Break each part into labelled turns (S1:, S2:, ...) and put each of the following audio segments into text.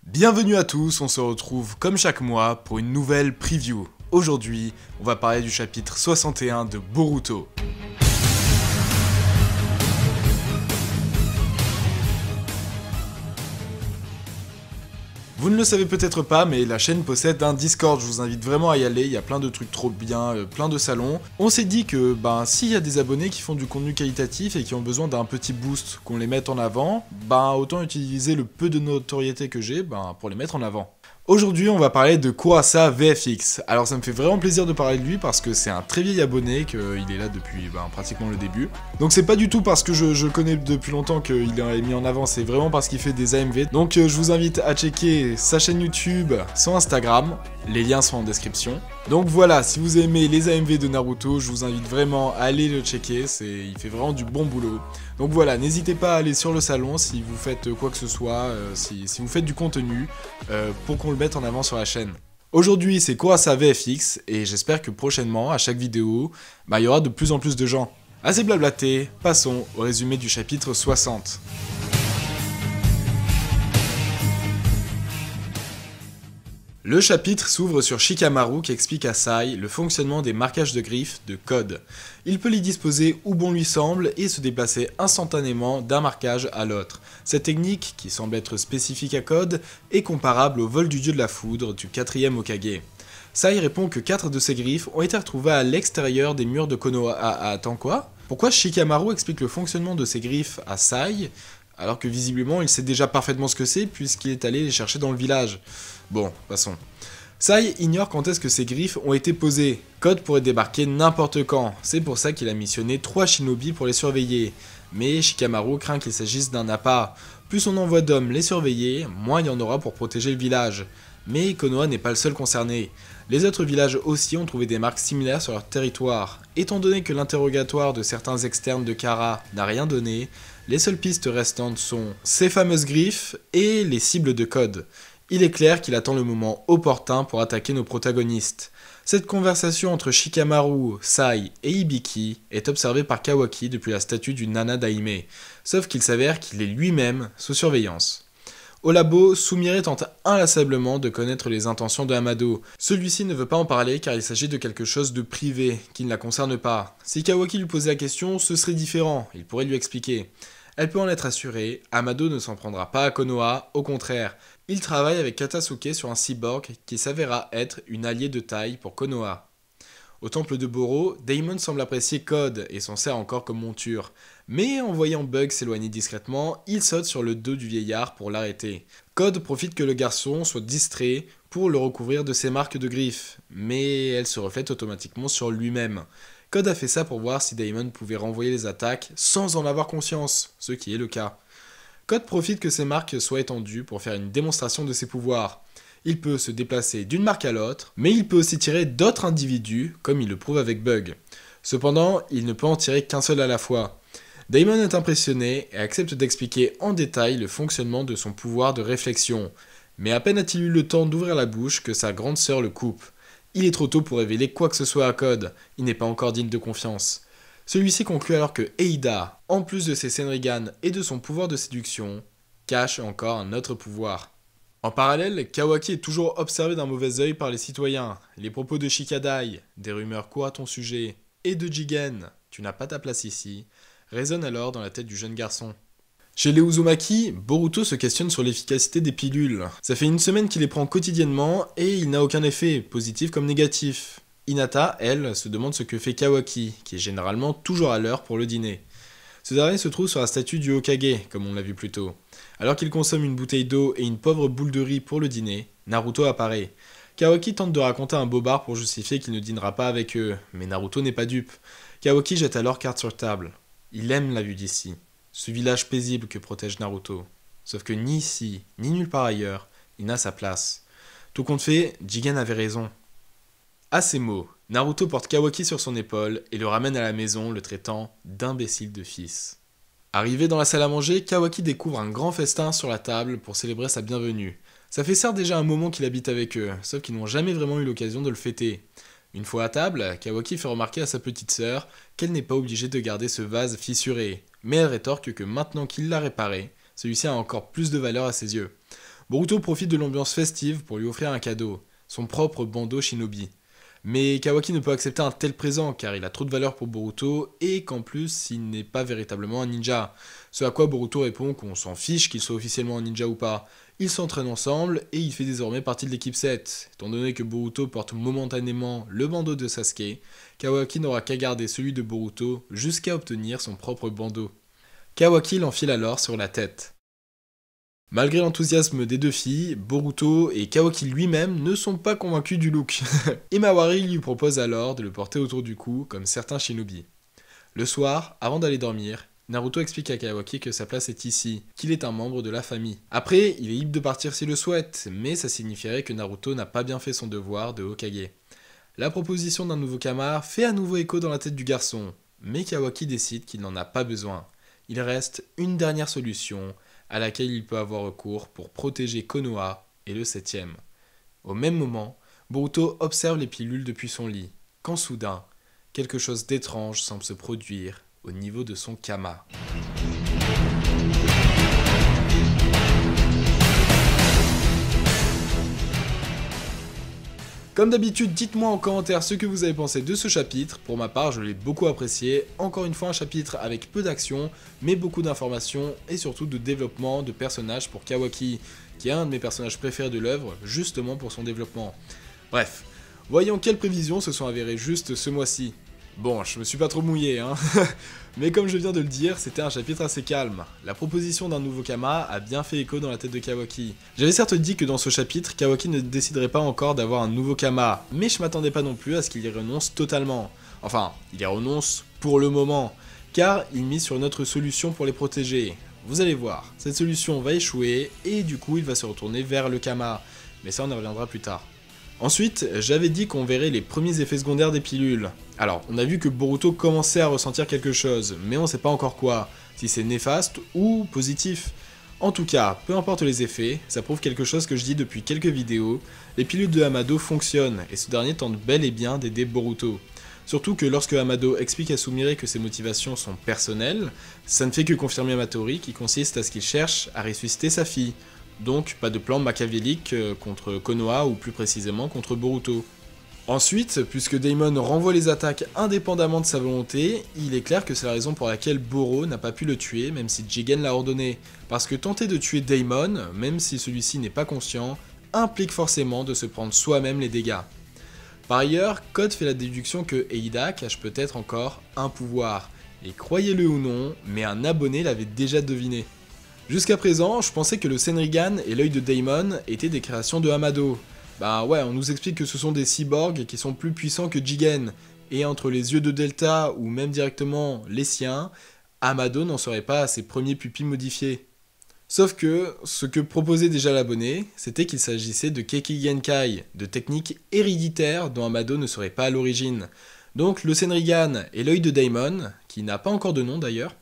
S1: Bienvenue à tous, on se retrouve comme chaque mois pour une nouvelle preview. Aujourd'hui, on va parler du chapitre 61 de Boruto. Vous ne le savez peut-être pas, mais la chaîne possède un Discord, je vous invite vraiment à y aller, il y a plein de trucs trop bien, plein de salons. On s'est dit que s'il y a des abonnés qui font du contenu qualitatif et qui ont besoin d'un petit boost, qu'on les mette en avant, autant utiliser le peu de notoriété que j'ai pour les mettre en avant. Aujourd'hui, on va parler de Kurasa VFX. Alors ça me fait vraiment plaisir de parler de lui parce que c'est un très vieil abonné, qu'il est là depuis pratiquement le début. Donc c'est pas du tout parce que je connais depuis longtemps qu'il est mis en avant, c'est vraiment parce qu'il fait des AMV. Donc je vous invite à checker sa chaîne YouTube, son Instagram, les liens sont en description. Donc voilà, si vous aimez les AMV de Naruto, je vous invite vraiment à aller le checker, il fait vraiment du bon boulot. Donc voilà, n'hésitez pas à aller sur le salon si vous faites quoi que ce soit, si vous faites du contenu, pour qu'on le mette en avant sur la chaîne. Aujourd'hui, c'est Kurasa VFX, et j'espère que prochainement, à chaque vidéo, il y aura de plus en plus de gens. Assez blablaté, passons au résumé du chapitre 60. Le chapitre s'ouvre sur Shikamaru qui explique à Sai le fonctionnement des marquages de griffes de Code. Il peut les disposer où bon lui semble et se déplacer instantanément d'un marquage à l'autre. Cette technique, qui semble être spécifique à Code, est comparable au vol du dieu de la foudre du 4ème Hokage. Sai répond que 4 de ces griffes ont été retrouvées à l'extérieur des murs de Konoha. Attends quoi? Pourquoi Shikamaru explique le fonctionnement de ces griffes à Sai alors que visiblement il sait déjà parfaitement ce que c'est puisqu'il est allé les chercher dans le village? Bon, passons. Sai ignore quand est-ce que ces griffes ont été posées. Code pourrait débarquer n'importe quand, c'est pour ça qu'il a missionné 3 shinobi pour les surveiller. Mais Shikamaru craint qu'il s'agisse d'un appât. Plus on envoie d'hommes les surveiller, moins il y en aura pour protéger le village. Mais Konoha n'est pas le seul concerné. Les autres villages aussi ont trouvé des marques similaires sur leur territoire. Étant donné que l'interrogatoire de certains externes de Kara n'a rien donné, les seules pistes restantes sont ces fameuses griffes et les cibles de Code. Il est clair qu'il attend le moment opportun pour attaquer nos protagonistes. Cette conversation entre Shikamaru, Sai et Hibiki est observée par Kawaki depuis la statue du Nana Daime, sauf qu'il s'avère qu'il est lui-même sous surveillance. Au labo, Sumire tente inlassablement de connaître les intentions de Amado. Celui-ci ne veut pas en parler car il s'agit de quelque chose de privé, qui ne la concerne pas. Si Kawaki lui posait la question, ce serait différent, il pourrait lui expliquer. Elle peut en être assurée, Amado ne s'en prendra pas à Konoha, au contraire. Il travaille avec Katasuke sur un cyborg qui s'avéra être une alliée de taille pour Konoha. Au temple de Boro, Daimon semble apprécier Code et s'en sert encore comme monture. Mais en voyant Bug s'éloigner discrètement, il saute sur le dos du vieillard pour l'arrêter. Code profite que le garçon soit distrait pour le recouvrir de ses marques de griffes, mais elles se reflètent automatiquement sur lui-même. Code a fait ça pour voir si Daimon pouvait renvoyer les attaques sans en avoir conscience, ce qui est le cas. Code profite que ces marques soient étendues pour faire une démonstration de ses pouvoirs. Il peut se déplacer d'une marque à l'autre, mais il peut aussi tirer d'autres individus, comme il le prouve avec Bug. Cependant, il ne peut en tirer qu'un seul à la fois. Daimon est impressionné et accepte d'expliquer en détail le fonctionnement de son pouvoir de réflexion. Mais à peine a-t-il eu le temps d'ouvrir la bouche que sa grande sœur le coupe. Il est trop tôt pour révéler quoi que ce soit à Code, il n'est pas encore digne de confiance. Celui-ci conclut alors que Eida, en plus de ses Senrigan et de son pouvoir de séduction, cache encore un autre pouvoir. En parallèle, Kawaki est toujours observé d'un mauvais œil par les citoyens. Les propos de Shikadai, des rumeurs courent à ton sujet, et de Jigen, tu n'as pas ta place ici, résonnent alors dans la tête du jeune garçon. Chez les Uzumaki, Boruto se questionne sur l'efficacité des pilules. Ça fait une semaine qu'il les prend quotidiennement et il n'a aucun effet, positif comme négatif. Hinata, elle, se demande ce que fait Kawaki, qui est généralement toujours à l'heure pour le dîner. Ce dernier se trouve sur la statue du Hokage, comme on l'a vu plus tôt. Alors qu'il consomme une bouteille d'eau et une pauvre boule de riz pour le dîner, Naruto apparaît. Kawaki tente de raconter un bobard pour justifier qu'il ne dînera pas avec eux, mais Naruto n'est pas dupe. Kawaki jette alors carte sur table. Il aime la vue d'ici, ce village paisible que protège Naruto. Sauf que ni ici, ni nulle part ailleurs, il n'a sa place. Tout compte fait, Jigen avait raison. À ces mots, Naruto porte Kawaki sur son épaule et le ramène à la maison, le traitant d'imbécile de fils. Arrivé dans la salle à manger, Kawaki découvre un grand festin sur la table pour célébrer sa bienvenue. Ça fait certes déjà un moment qu'il habite avec eux, sauf qu'ils n'ont jamais vraiment eu l'occasion de le fêter. Une fois à table, Kawaki fait remarquer à sa petite sœur qu'elle n'est pas obligée de garder ce vase fissuré, mais elle rétorque que maintenant qu'il l'a réparé, celui-ci a encore plus de valeur à ses yeux. Boruto profite de l'ambiance festive pour lui offrir un cadeau, son propre bandeau shinobi. Mais Kawaki ne peut accepter un tel présent car il a trop de valeur pour Boruto et qu'en plus il n'est pas véritablement un ninja. Ce à quoi Boruto répond qu'on s'en fiche qu'il soit officiellement un ninja ou pas. Ils s'entraînent ensemble et il fait désormais partie de l'équipe 7. Étant donné que Boruto porte momentanément le bandeau de Sasuke, Kawaki n'aura qu'à garder celui de Boruto jusqu'à obtenir son propre bandeau. Kawaki l'enfile alors sur la tête. Malgré l'enthousiasme des deux filles, Boruto et Kawaki lui-même ne sont pas convaincus du look. Imawari lui propose alors de le porter autour du cou comme certains shinobi. Le soir, avant d'aller dormir, Naruto explique à Kawaki que sa place est ici, qu'il est un membre de la famille. Après, il est libre de partir s'il le souhaite, mais ça signifierait que Naruto n'a pas bien fait son devoir de Hokage. La proposition d'un nouveau Kama fait à nouveau écho dans la tête du garçon, mais Kawaki décide qu'il n'en a pas besoin. Il reste une dernière solution, à laquelle il peut avoir recours pour protéger Konoha et le 7ème. Au même moment, Boruto observe les pilules depuis son lit, quand soudain, quelque chose d'étrange semble se produire au niveau de son Kama. Comme d'habitude, dites-moi en commentaire ce que vous avez pensé de ce chapitre. Pour ma part, je l'ai beaucoup apprécié. Encore une fois, un chapitre avec peu d'action, mais beaucoup d'informations et surtout de développement de personnages pour Kawaki, qui est un de mes personnages préférés de l'œuvre, justement pour son développement. Bref, voyons quelles prévisions se sont avérées justes ce mois-ci. Bon, je me suis pas trop mouillé, hein. Mais comme je viens de le dire, c'était un chapitre assez calme. La proposition d'un nouveau Kama a bien fait écho dans la tête de Kawaki. J'avais certes dit que dans ce chapitre, Kawaki ne déciderait pas encore d'avoir un nouveau Kama, mais je m'attendais pas non plus à ce qu'il y renonce totalement. Enfin, il y renonce pour le moment, car il mise sur une autre solution pour les protéger. Vous allez voir, cette solution va échouer, et du coup il va se retourner vers le Kama. Mais ça on y reviendra plus tard. Ensuite, j'avais dit qu'on verrait les premiers effets secondaires des pilules. Alors, on a vu que Boruto commençait à ressentir quelque chose, mais on sait pas encore quoi, si c'est néfaste ou positif. En tout cas, peu importe les effets, ça prouve quelque chose que je dis depuis quelques vidéos, les pilules de Amado fonctionnent, et ce dernier tente bel et bien d'aider Boruto. Surtout que lorsque Amado explique à Sumire que ses motivations sont personnelles, ça ne fait que confirmer ma théorie qui consiste à ce qu'il cherche à ressusciter sa fille. Donc pas de plan machiavélique contre Konoha ou plus précisément contre Boruto. Ensuite, puisque Daimon renvoie les attaques indépendamment de sa volonté, il est clair que c'est la raison pour laquelle Boro n'a pas pu le tuer même si Jigen l'a ordonné, parce que tenter de tuer Daimon, même si celui-ci n'est pas conscient, implique forcément de se prendre soi-même les dégâts. Par ailleurs, Code fait la déduction que Eida cache peut-être encore un pouvoir, et croyez-le ou non, mais un abonné l'avait déjà deviné. Jusqu'à présent, je pensais que le Senrigan et l'œil de Daimon étaient des créations de Amado. Bah ouais, on nous explique que ce sont des cyborgs qui sont plus puissants que Jigen, et entre les yeux de Delta ou même directement les siens, Amado n'en serait pas à ses premiers pupilles modifiés. Sauf que, ce que proposait déjà l'abonné, c'était qu'il s'agissait de Keiki Genkai, de techniques héréditaires dont Amado ne serait pas à l'origine. Donc le Senrigan et l'œil de Daimon, qui n'a pas encore de nom d'ailleurs,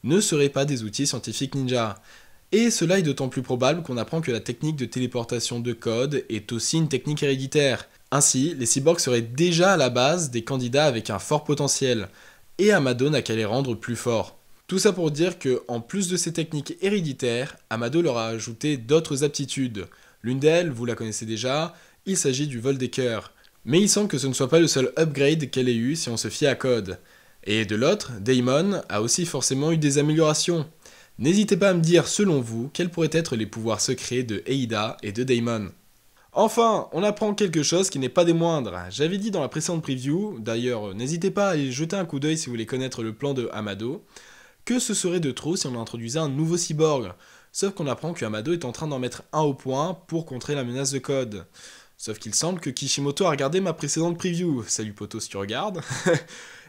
S1: ne seraient pas des outils scientifiques ninja. Et cela est d'autant plus probable qu'on apprend que la technique de téléportation de Code est aussi une technique héréditaire. Ainsi, les cyborgs seraient déjà à la base des candidats avec un fort potentiel, et Amado n'a qu'à les rendre plus forts. Tout ça pour dire que, en plus de ces techniques héréditaires, Amado leur a ajouté d'autres aptitudes. L'une d'elles, vous la connaissez déjà, il s'agit du vol des cœurs. Mais il semble que ce ne soit pas le seul upgrade qu'elle ait eu si on se fie à Code. Et de l'autre, Daimon a aussi forcément eu des améliorations. N'hésitez pas à me dire, selon vous, quels pourraient être les pouvoirs secrets de Eida et de Daimon. Enfin, on apprend quelque chose qui n'est pas des moindres. J'avais dit dans la précédente preview, d'ailleurs n'hésitez pas à aller jeter un coup d'œil si vous voulez connaître le plan de Amado, que ce serait de trop si on introduisait un nouveau cyborg. Sauf qu'on apprend que Amado est en train d'en mettre un au point pour contrer la menace de Code. Sauf qu'il semble que Kishimoto a regardé ma précédente preview. Salut poto si tu regardes.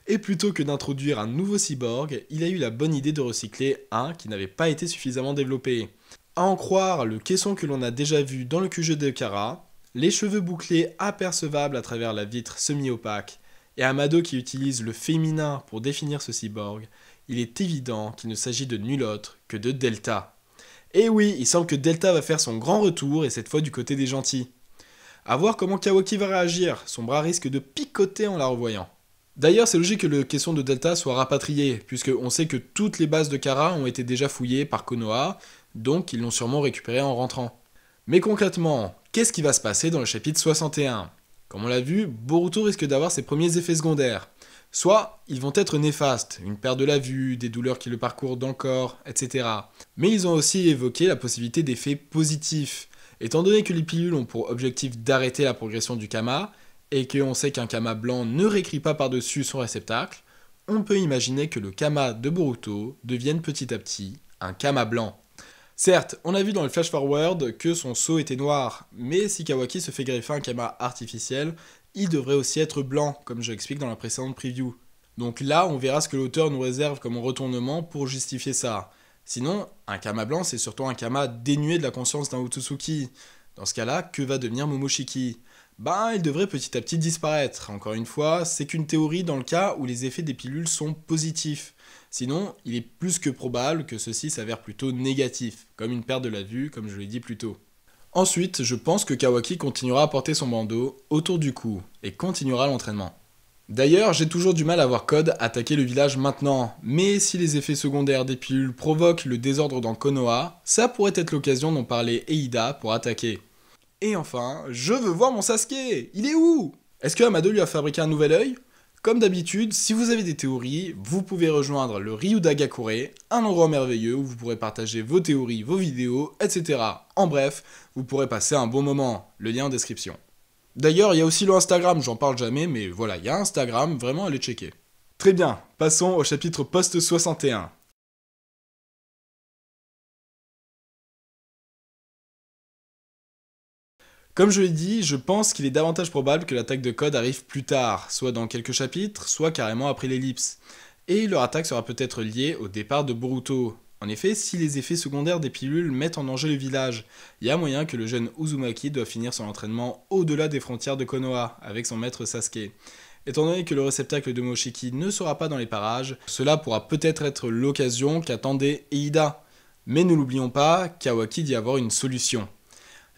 S1: Et plutôt que d'introduire un nouveau cyborg, il a eu la bonne idée de recycler un qui n'avait pas été suffisamment développé. À en croire le caisson que l'on a déjà vu dans le QG de Kara, les cheveux bouclés apercevables à travers la vitre semi-opaque, et Amado qui utilise le féminin pour définir ce cyborg, il est évident qu'il ne s'agit de nul autre que de Delta. Et oui, il semble que Delta va faire son grand retour et cette fois du côté des gentils. A voir comment Kawaki va réagir, son bras risque de picoter en la revoyant. D'ailleurs, c'est logique que le caisson de Delta soit rapatrié, puisqu'on sait que toutes les bases de Kara ont été déjà fouillées par Konoha, donc ils l'ont sûrement récupéré en rentrant. Mais concrètement, qu'est-ce qui va se passer dans le chapitre 61 ? Comme on l'a vu, Boruto risque d'avoir ses premiers effets secondaires. Soit ils vont être néfastes, une perte de la vue, des douleurs qui le parcourent dans le corps, etc. Mais ils ont aussi évoqué la possibilité d'effets positifs. Étant donné que les pilules ont pour objectif d'arrêter la progression du Kama, et qu'on sait qu'un Kama blanc ne réécrit pas par-dessus son réceptacle, on peut imaginer que le Kama de Boruto devienne petit à petit un Kama blanc. Certes, on a vu dans le flash forward que son sceau était noir, mais si Kawaki se fait greffer un Kama artificiel, il devrait aussi être blanc, comme je l'explique dans la précédente preview. Donc là, on verra ce que l'auteur nous réserve comme retournement pour justifier ça. Sinon, un Kama blanc, c'est surtout un Kama dénué de la conscience d'un Otsutsuki. Dans ce cas-là, que va devenir Momoshiki ? Il devrait petit à petit disparaître. Encore une fois, c'est qu'une théorie dans le cas où les effets des pilules sont positifs. Sinon, il est plus que probable que ceci s'avère plutôt négatif, comme une perte de la vue, comme je l'ai dit plus tôt. Ensuite, je pense que Kawaki continuera à porter son bandeau autour du cou, et continuera l'entraînement. D'ailleurs, j'ai toujours du mal à voir Code attaquer le village maintenant, mais si les effets secondaires des pilules provoquent le désordre dans Konoha, ça pourrait être l'occasion d'en parler Eida pour attaquer. Et enfin, je veux voir mon Sasuke. Il est où ? Est-ce que Amado lui a fabriqué un nouvel œil ? Comme d'habitude, si vous avez des théories, vous pouvez rejoindre le Ryuda Gakure, un endroit merveilleux où vous pourrez partager vos théories, vos vidéos, etc. En bref, vous pourrez passer un bon moment, le lien en description. D'ailleurs, il y a aussi le Instagram, j'en parle jamais, mais voilà, il y a Instagram, vraiment allez checker. Très bien, passons au chapitre post-61. Comme je l'ai dit, je pense qu'il est davantage probable que l'attaque de Code arrive plus tard, soit dans quelques chapitres, soit carrément après l'ellipse. Et leur attaque sera peut-être liée au départ de Boruto. En effet, si les effets secondaires des pilules mettent en danger le village, il y a moyen que le jeune Uzumaki doive finir son entraînement au-delà des frontières de Konoha, avec son maître Sasuke. Étant donné que le réceptacle de Momoshiki ne sera pas dans les parages, cela pourra peut-être être l'occasion qu'attendait Eida. Mais ne l'oublions pas, Kawaki dit avoir une solution.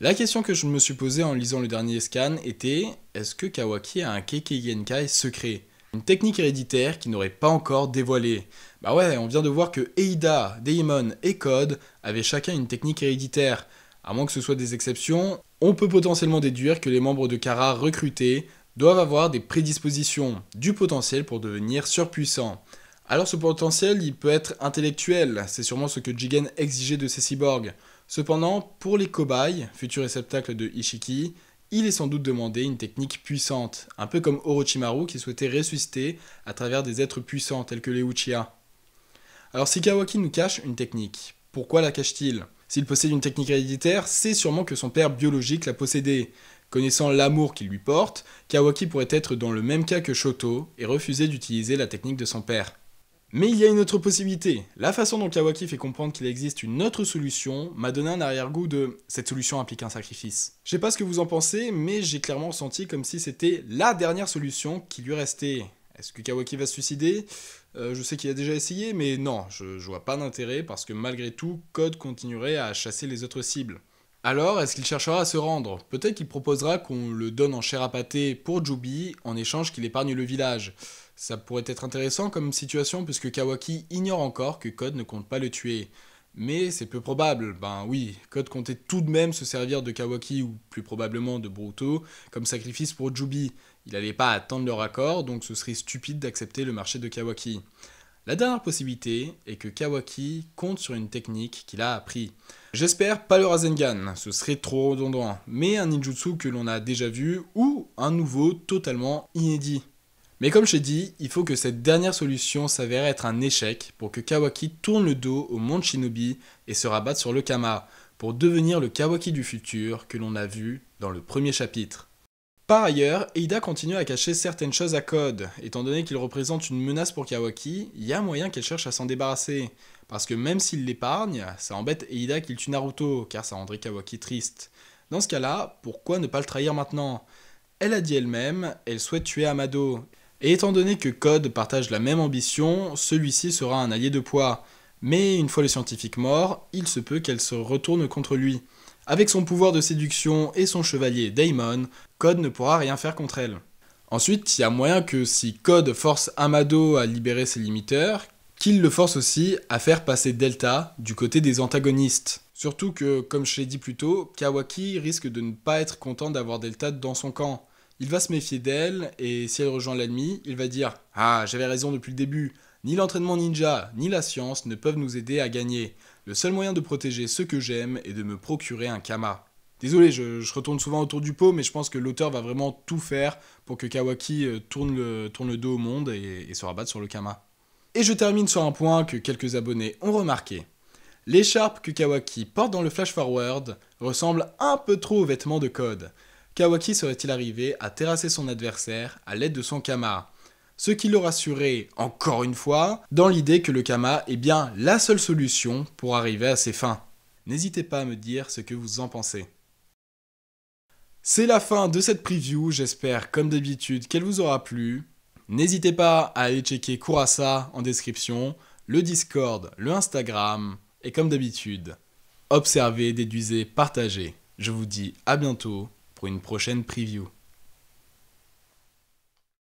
S1: La question que je me suis posée en lisant le dernier scan était, est-ce que Kawaki a un Kekkei Genkai secret ? Une technique héréditaire qui n'aurait pas encore dévoilé. Bah ouais, on vient de voir que Eida, Daemon et Code avaient chacun une technique héréditaire. À moins que ce soit des exceptions, on peut potentiellement déduire que les membres de Kara recrutés doivent avoir des prédispositions, du potentiel pour devenir surpuissants. Alors ce potentiel, il peut être intellectuel, c'est sûrement ce que Jigen exigeait de ses cyborgs. Cependant, pour les cobayes, futurs réceptacles de Ishiki, il est sans doute demandé une technique puissante, un peu comme Orochimaru qui souhaitait ressusciter à travers des êtres puissants tels que les Uchiha. Alors si Kawaki nous cache une technique, pourquoi la cache-t-il ? S'il possède une technique héréditaire, c'est sûrement que son père biologique l'a possédée. Connaissant l'amour qu'il lui porte, Kawaki pourrait être dans le même cas que Shoto et refuser d'utiliser la technique de son père. Mais il y a une autre possibilité. La façon dont Kawaki fait comprendre qu'il existe une autre solution m'a donné un arrière-goût de « cette solution implique un sacrifice ». Je sais pas ce que vous en pensez, mais j'ai clairement ressenti comme si c'était la dernière solution qui lui restait. Est-ce que Kawaki va se suicider ? Je sais qu'il a déjà essayé, mais non, je vois pas d'intérêt parce que malgré tout, Code continuerait à chasser les autres cibles. Alors, est-ce qu'il cherchera à se rendre ? Peut-être qu'il proposera qu'on le donne en chair à pâté pour Jubi en échange qu'il épargne le village. Ça pourrait être intéressant comme situation puisque Kawaki ignore encore que Code ne compte pas le tuer. Mais c'est peu probable, oui, Code comptait tout de même se servir de Kawaki ou plus probablement de Boruto comme sacrifice pour Jubi. Il n'allait pas attendre leur accord, donc ce serait stupide d'accepter le marché de Kawaki. La dernière possibilité est que Kawaki compte sur une technique qu'il a appris. J'espère pas le Rasengan, ce serait trop redondant, mais un ninjutsu que l'on a déjà vu ou un nouveau totalement inédit. Mais comme je t'ai dit, il faut que cette dernière solution s'avère être un échec pour que Kawaki tourne le dos au monde Shinobi et se rabatte sur le Kama, pour devenir le Kawaki du futur que l'on a vu dans le premier chapitre. Par ailleurs, Eida continue à cacher certaines choses à Code. Étant donné qu'il représente une menace pour Kawaki, il y a moyen qu'elle cherche à s'en débarrasser. Parce que même s'il l'épargne, ça embête Eida qu'il tue Naruto, car ça rendrait Kawaki triste. Dans ce cas-là, pourquoi ne pas le trahir maintenant ? Elle a dit elle-même, elle souhaite tuer Amado. Et étant donné que Code partage la même ambition, celui-ci sera un allié de poids. Mais une fois le scientifique mort, il se peut qu'elle se retourne contre lui. Avec son pouvoir de séduction et son chevalier Daemon, Code ne pourra rien faire contre elle. Ensuite, il y a moyen que si Code force Amado à libérer ses limiteurs, qu'il le force aussi à faire passer Delta du côté des antagonistes. Surtout que, comme je l'ai dit plus tôt, Kawaki risque de ne pas être content d'avoir Delta dans son camp. Il va se méfier d'elle, et si elle rejoint l'ennemi, il va dire « Ah, j'avais raison depuis le début, ni l'entraînement ninja, ni la science ne peuvent nous aider à gagner. Le seul moyen de protéger ceux que j'aime est de me procurer un Kama. » Désolé, je retourne souvent autour du pot, mais je pense que l'auteur va vraiment tout faire pour que Kawaki tourne le dos au monde et se rabatte sur le Kama. Et je termine sur un point que quelques abonnés ont remarqué. L'écharpe que Kawaki porte dans le flash forward ressemble un peu trop aux vêtements de Code. Kawaki serait-il arrivé à terrasser son adversaire à l'aide de son Kama, ce qui le rassurait, encore une fois, dans l'idée que le Kama est bien la seule solution pour arriver à ses fins. N'hésitez pas à me dire ce que vous en pensez. C'est la fin de cette preview, j'espère comme d'habitude qu'elle vous aura plu. N'hésitez pas à aller checker Kurasa en description, le Discord, le Instagram, et comme d'habitude, observez, déduisez, partagez. Je vous dis à bientôt pour une prochaine preview.